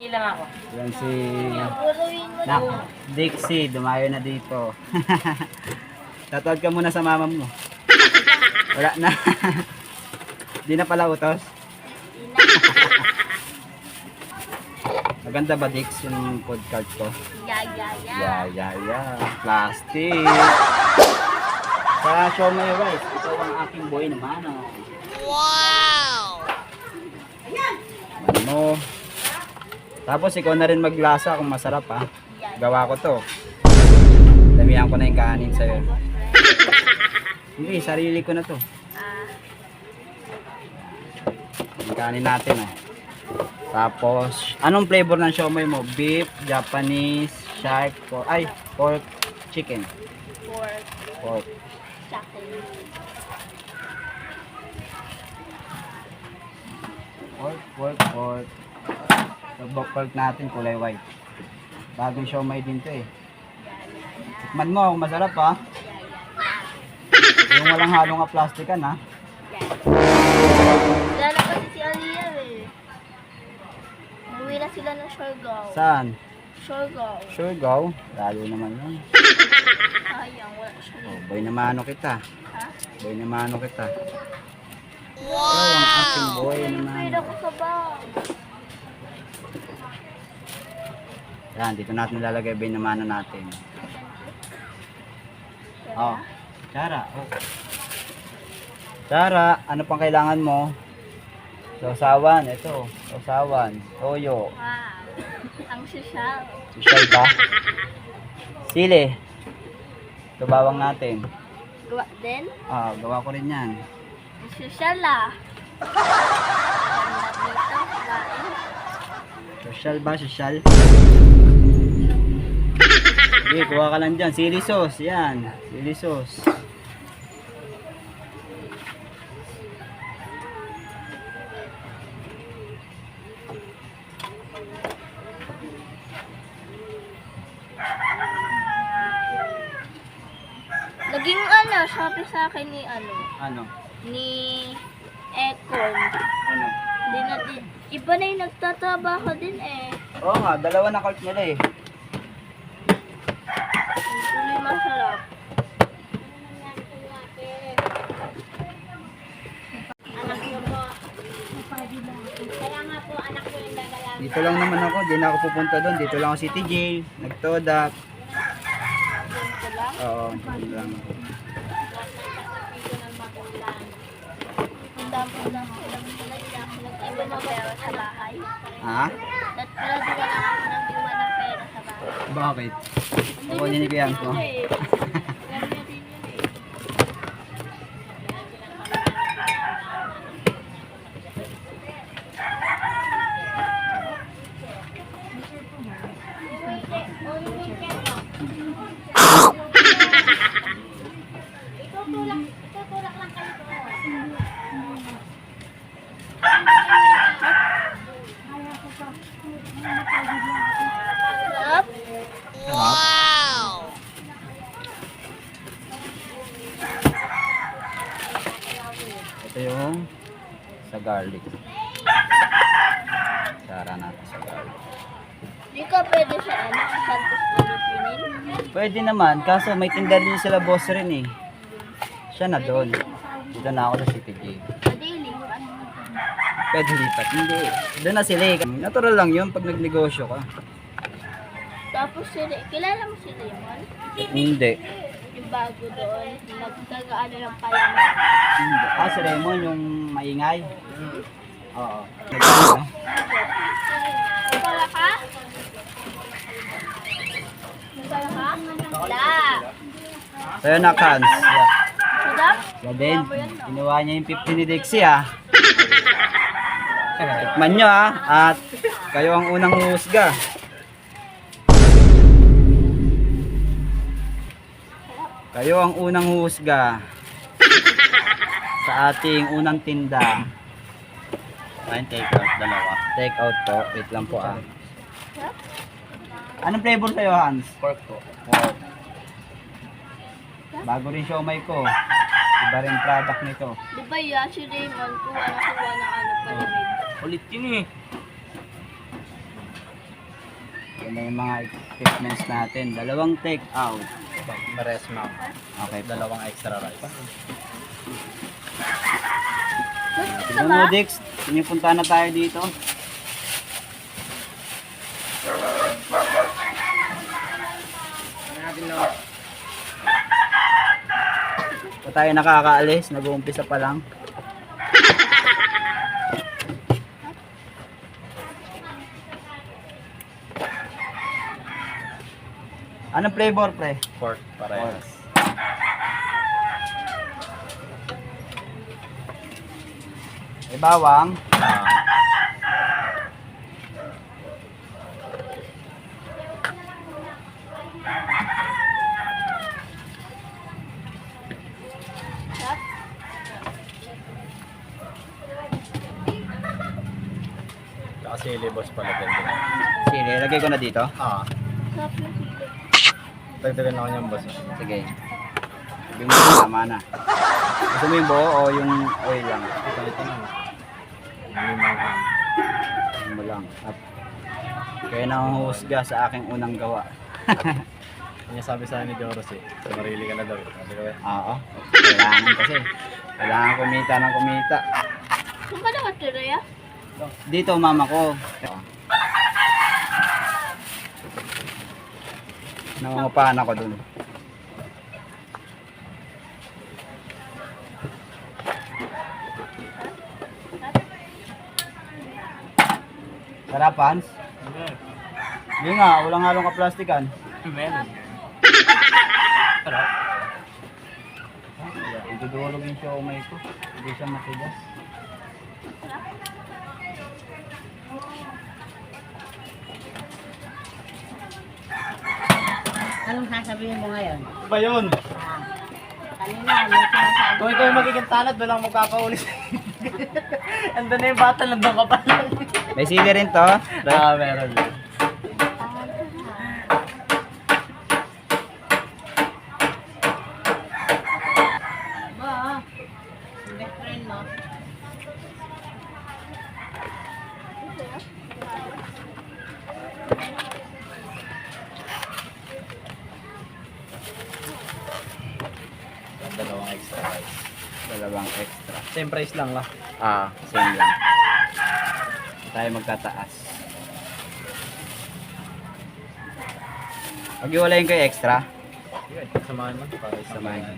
Ilang ako. Yan si Nak Dixie, dumayo na dito. Tatawag ka muna sa mama mo. Wala na. Di na pala utos. Maganda ba, Dix, yung food cart ko? Yeah. Plastic. Sa show mo yung rice. Ito ang aking boy naman. Oh. Wow! Ano? Tapos ikaw na rin maglasa kung masarap ha. Gawa ko to. Damihan ko na yung kanin sa'yo. Hindi, sarili ko na to. Yung kanin natin eh. Tapos, anong flavor ng siomai mo? Beef, Japanese, shark, pork, chicken. Pork. Pork. Pork natin kulay white. Bagong siomai din to eh. Tikman mo kung masarap ha. Yung walang halong plastikan ha. Wala na kasi si Aliyah eh. Umuwi na sila ng Siargao. Saan? Siargao. Siargao? Lalo naman yun. Sayang, wala siya. Oh, boy na mano kita. Ha? Boy na mano kita. Wow! Ang aking boy na mano. Pwede ako sa bag. Yan, dito natin lalagay boy na mano natin. Oh, Chara. Oh. Chara, ano pang kailangan mo? Sausawan, ito. Sausawan, toyo. Wow. Ang sosyal. Sosyal ba? Sili. Ito bawang natin. Gawa din? Ah, gawa ko rin yan. Ang sosyal ah. Ganda dito, kumain. Sosyal ba? Sosyal? Sige, kuha ka lang dyan. Sili sauce, yan. Sili sauce. Naging sabi sa akin ni Ano? ni Econ. Ano? Hindi na din. Iba na yung nagtatrabaho din eh. Oo nga, dalawa na cart nila eh. Tuloy masarap. Anak niyo po. Kaya nga po, anak ko yung gagalaw. Dito lang naman ako, di na ako pupunta doon. Dito lang ako si TJ, nagtodak. Dito lang. Oo, dito lang ako. Ang dami-dami nag-iwan ng pera sa bahay. Ha? Nag-iwan ako ng iwan ng pera sa bahay. Bakit? Ako ninigayan ko. Alam niyo din yun eh. Itutulak lang kayo doon. Sarap. Wow! Ito yung sa garlic. Sara natin sa garlic. Di ka pwede sa Santos Pilipinin. Pwede naman, kaso may tinda rin sila boss rin eh. Siya na doon. Dito na ako sa CTG. Madaling. Pwede lipat. Hindi. Doon na sila eh. Natural lang yun pag nagnegosyo ka. Tapos sila, kilala mo si Raymond? Hindi. Yung bago doon, nagtagaan ng palamig. Hindi. Ah, si Raymond yung maingay? Oo. Nagano? Nagkala ka? Nagkala ka? Wala. Sa'yo na, Kans. Yeah. Sarap? Siya din. Kinuha niya yung 50 ni Dixie ah. Tikman nyo ah. At kayo ang unang husga. Kayo ang unang husga sa ating unang tinda. Ayun, take out, dalawa. Take out po. Wait lang po ah. Anong flavor sa'yo, Hans? Pork po. Pork. Bago rin siomai ko. Iba rin product nito. Di ba yan si Raymond kuha ng palamig? Ulit yun eh. Yan na yung mga equipments natin. Dalawang take out. Pares ma'am. Okay, Dalawang extra rice. tignan mo, Dix. Pinipunta na tayo dito. Pa tayo nakakaalis, nag-uumpisa pa lang. Anong flavor, pre? Pork parehas. May bawang. Kasi libos pala ganyan. Sige, lagay ko na dito. Sarap yung sili. Dagdagan lang niyang boss. Sige. Sabi mo na, tama na. Gusto mo yung buo o yung oil lang? Ito na. Limang ham. Ano mo lang. At kaya nanguhusga sa aking unang gawa. Kanya sabi sa akin ni Joros eh. Marili ka na daw. Sabi ko eh. Oo. Kailangan kasi. Kailangan kumita ng kumita. Saan ba nakatira ya? Dito, mama ko. Nangungupahan ako dun. Sarapans? Hindi nga, walang halong kaplastikan. Meron. Idudulog yung siomay ko. Hindi siya matigas. Anong sasabihin mo ngayon? Ano ba yun? Kanina, may sinasabi. Kung ikaw yung magiging tanod, walang magkakaulis. Andun na yung bata, nandun ka pa lang. May sili rin to. Meron. Ba, best friend mo. Dalawang extra rice. Dalawang extra. Same price lang lah. Same lang. Tayo magtataas. Pag-iwalayin ko yung extra. Yun, samahan mo. Para Samahan.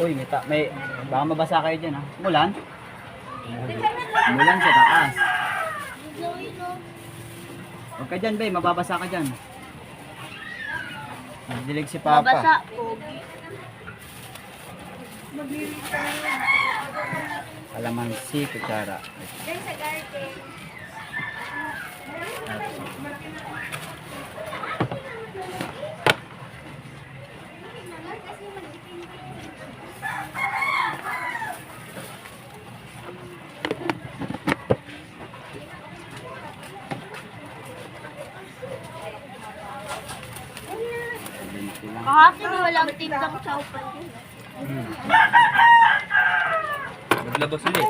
Uy, may baka mabasa kayo dyan ha. Mulan? Mulan sa taas. Huwag ka dyan, bay. Mababasa ka dyan. Nagdilig si Papa. Mabasa. Pogi. Alamansi, kutsara. Diyan sa garden. Kahapon walang tindang saupan yun. Naglabas ulit.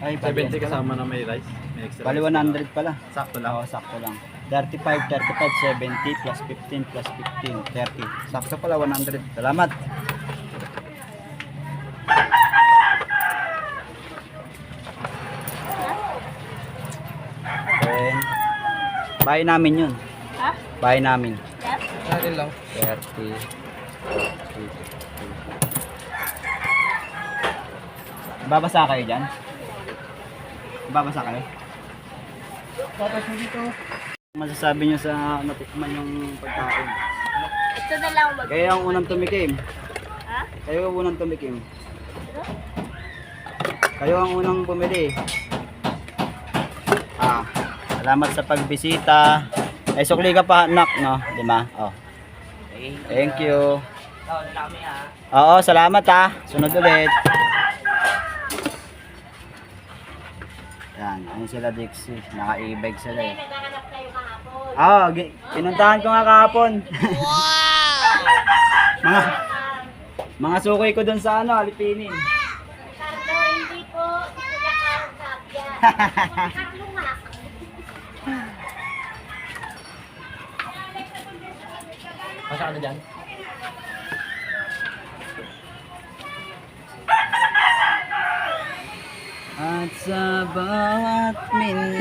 Ay, 70 kasama na may rice. May extra Bali rice. 100 pala. Sakto lang. Oo, sakto lang. 35, 70 plus 15 plus 15, 30. Sakto pala 100. Salamat. Then, bahay namin yun. Ha? Bahay namin. Yes? Akin lang. 30, 40. Babasa kayo dyan? Babasa kayo? Tapos dito. Masasabi niyo sa natikman yung pagkain. Ito na lang mag... Kayo ang unang tumikim. Ha? Kayo ang unang tumikim. Kayo ang unang bumili. Salamat sa pagbisita. Ay, sukli ka pa, anak, no? Di ba? Oh. Thank you. Oo, salamat ha. Sunod ulit. Yan, ayun sila Dixie. Naka-e-bike sila eh. Naghahanap kayo kahapon. Oo, pinuntahan ko nga kahapon. mga, mga sukoy ko dun sa ano, Alipinin. Carlo, hindi po. Si Kuya Carl Sabia. Carlo nga. Pasok ka na dyan. At sa bawat min